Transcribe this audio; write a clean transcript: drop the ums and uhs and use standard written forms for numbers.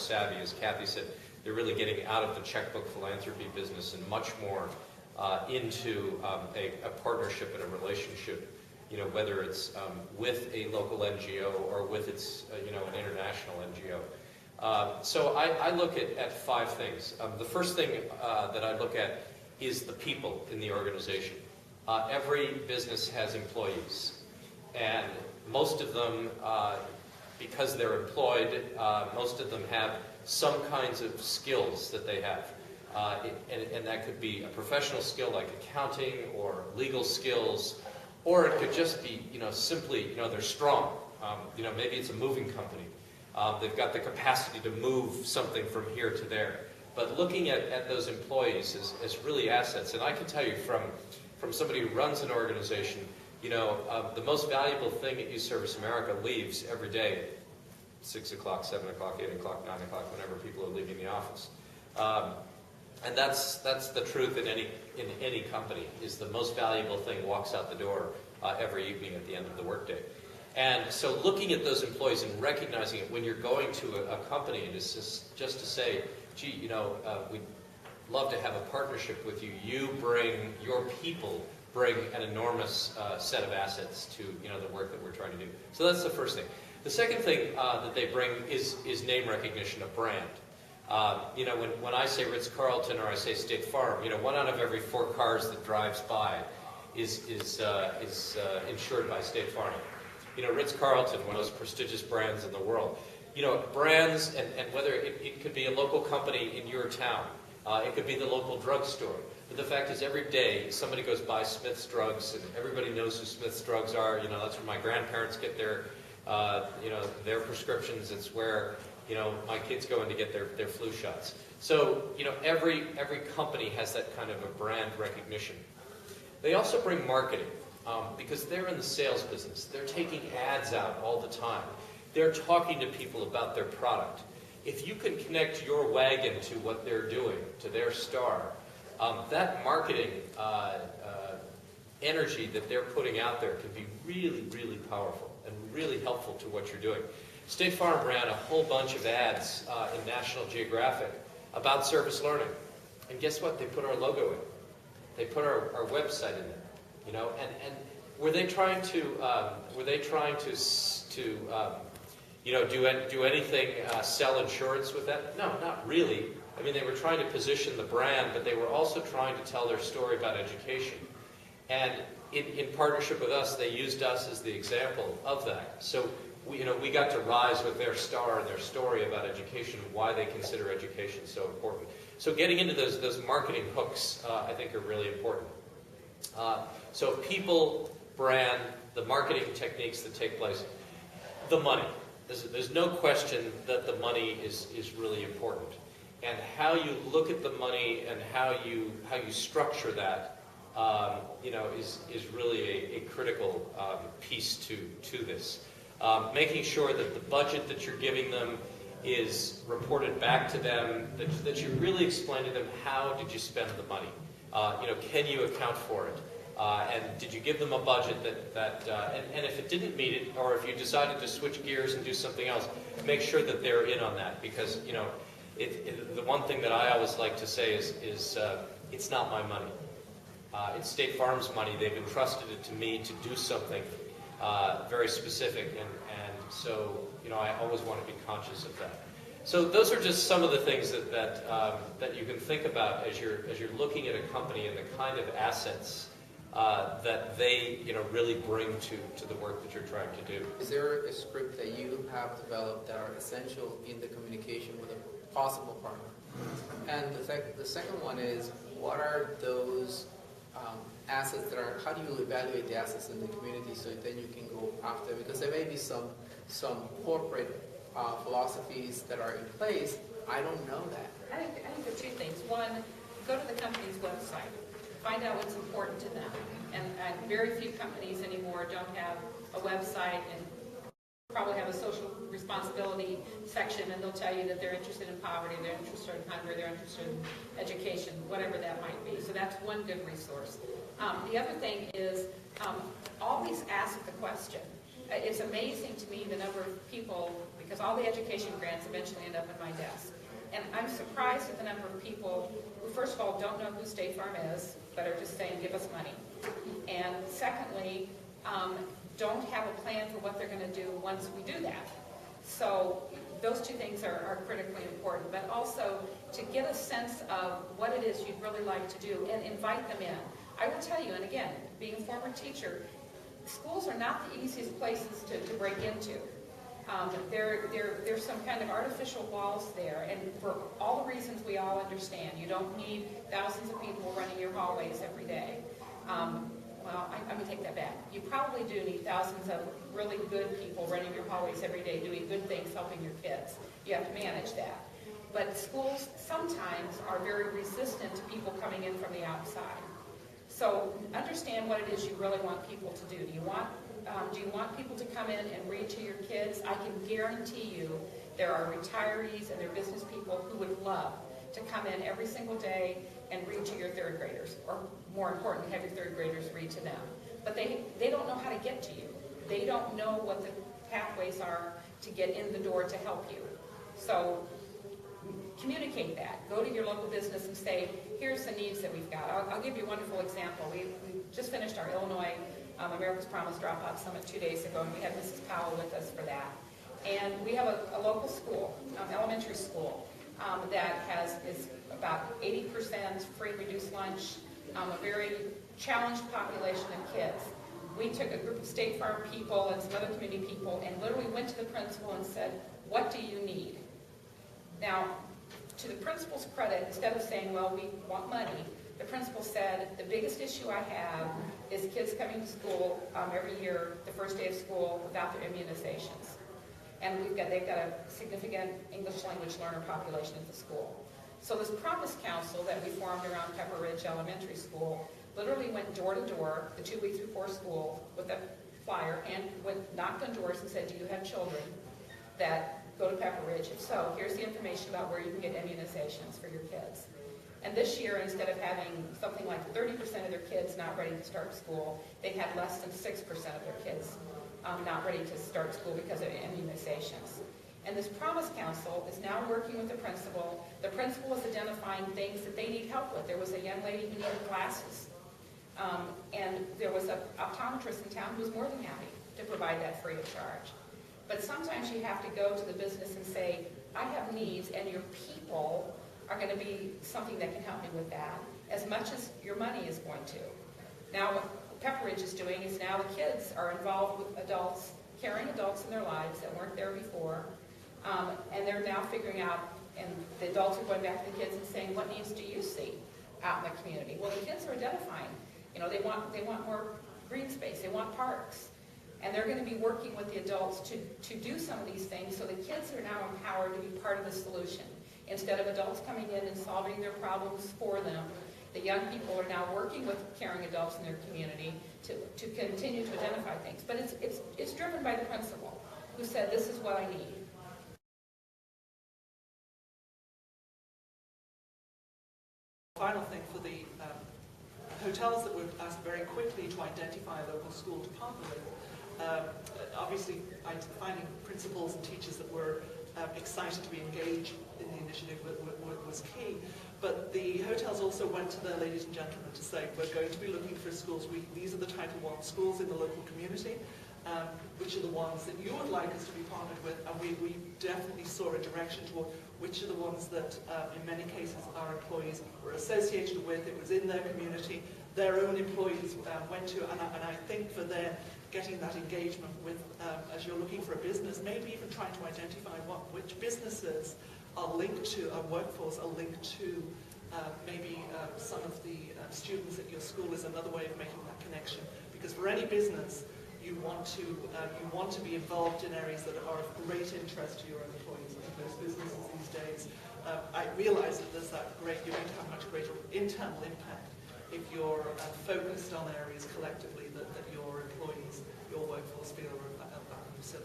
savvy. As Kathy said, they're really getting out of the checkbook philanthropy business and much more into a partnership and a relationship, whether it's with a local NGO or with its, an international NGO. So I look at 5 things. The first thing that I look at is the people in the organization. Every business has employees, and most of them, because they're employed, most of them have some kinds of skills that they have. And that could be a professional skill like accounting or legal skills, or it could just be, simply, they're strong. Maybe it's a moving company. They've got the capacity to move something from here to there. But looking at those employees as really assets, and I can tell you from somebody who runs an organization, the most valuable thing at Youth Service America leaves every day, 6 o'clock, 7 o'clock, 8 o'clock, 9 o'clock, whenever people are leaving the office. And that's the truth in any company, is the most valuable thing walks out the door every evening at the end of the workday. And so looking at those employees and recognizing it when you're going to a company, and it's just to say, gee, we'd love to have a partnership with you. Your people bring an enormous set of assets to the work that we're trying to do. So that's the first thing. The second thing that they bring is name recognition, a brand. When I say Ritz-Carlton or I say State Farm, 1 out of every 4 cars that drives by is insured by State Farm. Ritz-Carlton, one of those prestigious brands in the world. Brands, and whether it could be a local company in your town, it could be the local drugstore. But the fact is, every day somebody goes by Smith's Drugs, and everybody knows who Smith's Drugs are. That's where my grandparents get their prescriptions. It's where my kids go in to get their flu shots. So every company has that kind of a brand recognition. They also bring marketing because they're in the sales business. They're taking ads out all the time. They're talking to people about their product. If you can connect your wagon to what they're doing, to their star, that marketing energy that they're putting out there can be really, really powerful and really helpful to what you're doing. State Farm ran a whole bunch of ads in National Geographic about service learning. And guess what? They put our logo in. They put our website in there. And were they trying to do anything, sell insurance with that? No, not really. I mean, they were trying to position the brand, but they were also trying to tell their story about education. And in partnership with us, they used us as the example of that. So we got to rise with their star and their story about education, why they consider education so important. So getting into those marketing hooks, I think, are really important. So people, brand, the marketing techniques that take place, the money. There's no question that the money is really important. And how you look at the money and how you structure that, is really a critical piece to this. Making sure that the budget that you're giving them is reported back to them, that you really explain to them how did you spend the money. Can you account for it? And did you give them a budget and if it didn't meet it, or if you decided to switch gears and do something else, make sure that they're in on that, because the one thing that I always like to say is it's not my money. It's State Farm's money. They've entrusted it to me to do something very specific, and so I always want to be conscious of that. So those are just some of the things that you can think about as you're looking at a company and the kind of assets that they really bring to the work that you're trying to do. Is there a script that you have developed that are essential in the communication with a possible partner? And the second one is, what are those assets that are, how do you evaluate the assets in the community so then you can go after? Because there may be some corporate philosophies that are in place. I don't know that. I think there are 2 things. One, go to the company's website. Find out what's important to them. And very few companies anymore don't have a website, and probably have a social responsibility section, and they'll tell you that they're interested in poverty, they're interested in hunger, they're interested in education, whatever that might be. So that's one good resource. The other thing is always ask the question. It's amazing to me the number of people, because all the education grants eventually end up in my desk. And I'm surprised at the number of people who, first of all, don't know who State Farm is, but are just saying, give us money. And secondly, don't have a plan for what they're going to do once we do that. So those two things are critically important, but also to get a sense of what it is you'd really like to do and invite them in. I will tell you, and again, being a former teacher, schools are not the easiest places to break into. There's some kind of artificial walls there, and for all the reasons we all understand. You don't need thousands of people running your hallways every day. Well, I'm going to take that back. You probably do need thousands of really good people running your hallways every day, doing good things, helping your kids. You have to manage that. But schools sometimes are very resistant to people coming in from the outside. So understand what it is you really want people to do. Do you want people to come in and read to your kids? I can guarantee you there are retirees and there are business people who would love to come in every single day and read to your third graders, or more importantly, have your third graders read to them. But they don't know how to get to you. They don't know what the pathways are to get in the door to help you. So communicate that. Go to your local business and say, here's the needs that we've got. I'll give you a wonderful example. We just finished our Illinois America's Promise Dropout Summit 2 days ago, and we had Mrs. Powell with us for that. And we have a local school, elementary school, that is about 80% free reduced lunch, a very challenged population of kids. We took a group of State Farm people and some other community people and literally went to the principal and said, what do you need? Now, to the principal's credit, instead of saying, well, we want money, the principal said, the biggest issue I have is kids coming to school every year, the first day of school, without their immunizations. And they've got a significant English language learner population at the school. So this Promise Council that we formed around Pepper Ridge Elementary School literally went door to door the 2 weeks before school with a flyer and knocked on doors and said, do you have children that go to Pepper Ridge? If so, here's the information about where you can get immunizations for your kids. And this year, instead of having something like 30% of their kids not ready to start school, they had less than 6% of their kids not ready to start school because of immunizations. And this Promise Council is now working with the principal. The principal is identifying things that they need help with. There was a young lady who needed glasses. And there was an optometrist in town who was more than happy to provide that free of charge. But sometimes you have to go to the business and say, I have needs, and your people are going to be something that can help me with that, as much as your money is going to. Now, what Pepper Ridge is doing is now the kids are involved with adults, caring adults in their lives that weren't there before, and they're now figuring out, and the adults are going back to the kids and saying, what needs do you see out in the community? Well, the kids are identifying, they want more green space, they want parks, and they're going to be working with the adults to do some of these things, so the kids are now empowered to be part of the solution. Instead of adults coming in and solving their problems for them, the young people are now working with caring adults in their community to continue to identify things. But it's driven by the principal, who said, this is what I need. Final thing for the hotels that were asked very quickly to identify a local school to partner with. Obviously, finding principals and teachers that were excited to be engaged in the initiative was key. But the hotels also went to their ladies and gentlemen to say, we're going to be looking for schools. These are the Title I schools in the local community. Which are the ones that you would like us to be partnered with? And we definitely saw a direction toward which are the ones that, in many cases, our employees were associated with. It was in their community. Their own employees went to, and I think for them, getting that engagement with, as you're looking for a business, maybe even trying to identify which businesses are linked to a workforce, are linked to maybe some of the students at your school is another way of making that connection. Because for any business, you want to be involved in areas that are of great interest to your employees. I think most businesses these days, I realize that there's that you're going to have much greater internal impact if you're focused on areas collectively that your employees, your workforce feel are valued. So